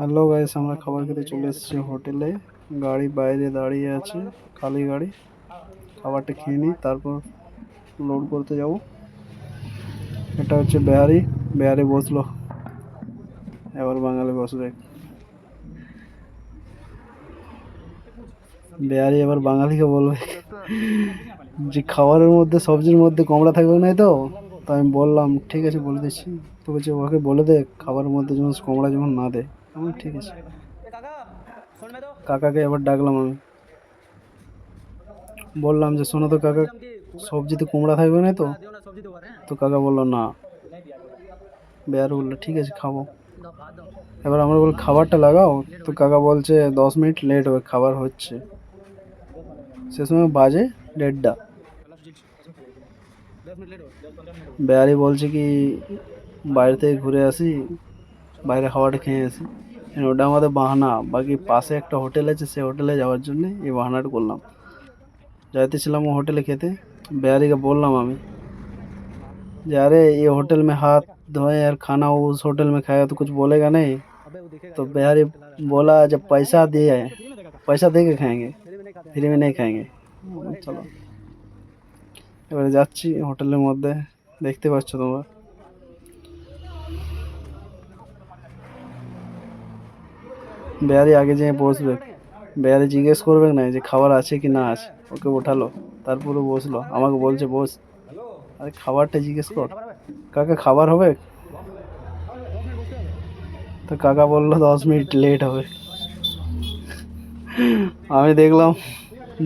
Hello guys, আমরা খাবার খেতে চলে এসেছি হোটেলে। গাড়ি বাইরে দাঁড়িয়ে আছে, খালি গাড়ি। খাবারটা খেয়ে নিই, তারপর লোড করতে যাব। এটা হচ্ছে বেহারি। বেহারি বসলো, এবার বাঙালি বসবে। বেহারি এবার বাঙালিকে বলবে যে খাবারের মধ্যে, সবজির মধ্যে কমড়া থাকবে না তো। তো আমি বললাম ঠিক আছে, বলে দিচ্ছি। তো বলছে ওকে বলে দে খাবারের মধ্যে যেমন কমড়া যেমন না দেয়। আমি ঠিক আছে। কাকাকে এবার ডাকলাম আমি, বললাম যে শোনো তো কাকা, সবজিতে কুমড়া থাকবে না তো। তো কাকা বললো না। বেয়ার বললো ঠিক আছে খাবো। এবার আমরা বলি খাবারটা লাগাও। তো কাকা বলছে 10 মিনিট লেট হবে, খাবার হচ্ছে। সে সময় বাজে 1:30। বেয়ারি বলছে কি বাইরে থেকে ঘুরে আসি, বাইরে খাবারটা খেয়ে আসি। ওটা আমাদের বাহানা। বাকি পাশে একটা হোটেল আছে, সে হোটেলে যাওয়ার জন্য এই বাহানাটা করলাম। যাইতেছিলাম ও হোটেলে খেতে। बेहारी का बोल रहा मैं कि अरे ये होटल में हाथ धोए यार, खाना उस होटल में खाएगा तो कुछ बोलेगा नहीं। तो बेहारी बोला जब पैसा दिए है, पैसा दे के खाएंगे, फ्री में नहीं खाएंगे। चलो এবারে যাচ্ছি হোটেলের মধ্যে, দেখতে পাচ্ছ তোমরা। বেহারি আগে যেয়ে বসবে, বেহারি জিজ্ঞেস করবে না যে খাবার আছে কি না আছে। ওকে ওঠালো, তারপরে বসলো, আমাকে বলছে বস। আরে খাবারটা জিজ্ঞেস কর, কাকা খাবার হবে। তো কাকা বললো 10 মিনিট লেট হবে। আমি দেখলাম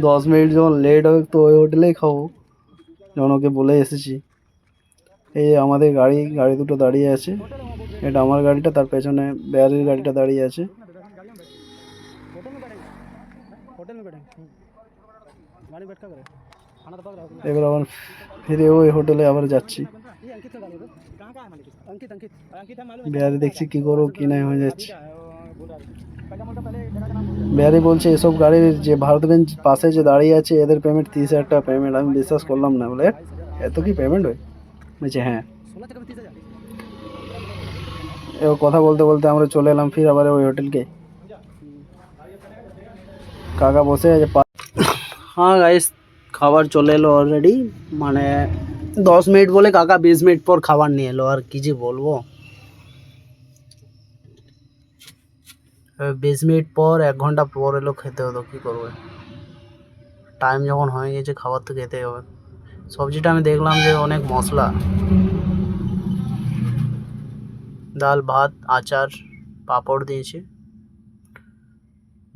10 মিনিট যখন লেট হবে তো ওই হোটেলেই খাবো, যখন ওকে বলে এসেছি। এই আমাদের গাড়ি গাড়ি দুটো দাঁড়িয়ে আছে, এটা আমার গাড়িটা, তার পেছনে বেয়ারির গাড়িটা দাঁড়িয়ে আছে। এবার আবার ফিরে ওই হোটেলে আবার যাচ্ছি। বেয়ারি দেখছি কি করবো কি নাই হয়ে যাচ্ছে। বেয়ারি বলছে এসব গাড়ির যে ভারতগঞ্জ পাশে যে দাঁড়িয়ে আছে এদের পেমেন্ট 30,000 টাকা পেমেন্ট। আমি বিশ্বাস করলাম না, বলে এত কি পেমেন্ট হয়। বলছে হ্যাঁ। এবার কথা বলতে বলতে আমরা চলে এলাম ফির আবার ওই হোটেলকে। কাকা বসে আছে। হ্যাঁ গাইস, খাবার চলে এলো অলরেডি। মানে 10 মিনিট বলে কাকা 20 মিনিট পর খাবার নিয়ে এলো। আর কি যে বলবো, 20 মিনিট পর 1 ঘন্টা পর এলো, খেতে হতো কি করবো। টাইম যখন হয়ে গেছে খাবার তো খেতেই হবে। সবজিটা আমি দেখলাম যে অনেক মশলা। ডাল ভাত আচার পাঁপড় দিয়েছে।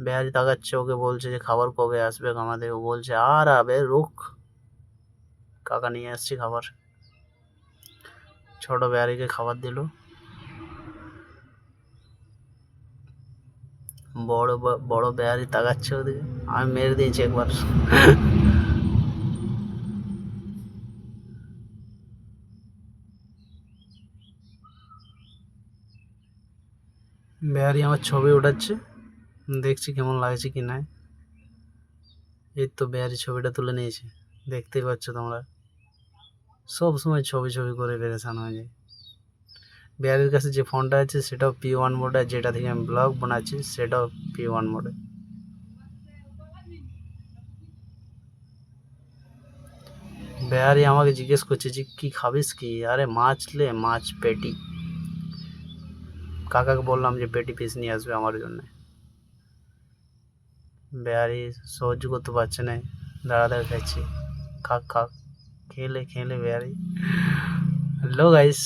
বেহারি তাকাচ্ছে, ওকে বলছে যে খাবার কবে আসবে আমাদের। ও বলছে আর আবে রুক, কাকা নিয়ে আসছি খাবার। ছোট বেহারিকে খাবার দিল। বড় বড় বেহারি তাকাচ্ছে ওদিকে। আমি মেরে দিয়েছি একবার। বেহারি আমার ছবি উঠাচ্ছে, দেখছি কেমন লাগছে কি নাই। এই তো বেহারি ছবিটা তুলে নিয়েছে, দেখতেই পাচ্ছ তোমরা। সব সময় ছবি ছবি করে পেরেশান হয়ে যায়। বেহারির কাছে যে ফোনটা আছে সেটাও P1 মোডে, যেটা থেকে আমি ব্লগ বানাচ্ছি সেটাও P1 মোডে। বেহারি আমাকে জিজ্ঞেস করছে যে কি খাবিস কি। আরে মাছ লে, মাছ পেটি। কাকাকে বললাম যে পেটি পিস নিয়ে আসবে আমার জন্য। বেহারি সহ্য করতে পারছে না, দাঁড়া দাঁড়া খাচ্ছি। খাক খাক, খেলে খেলে বেহারি। Hello guys.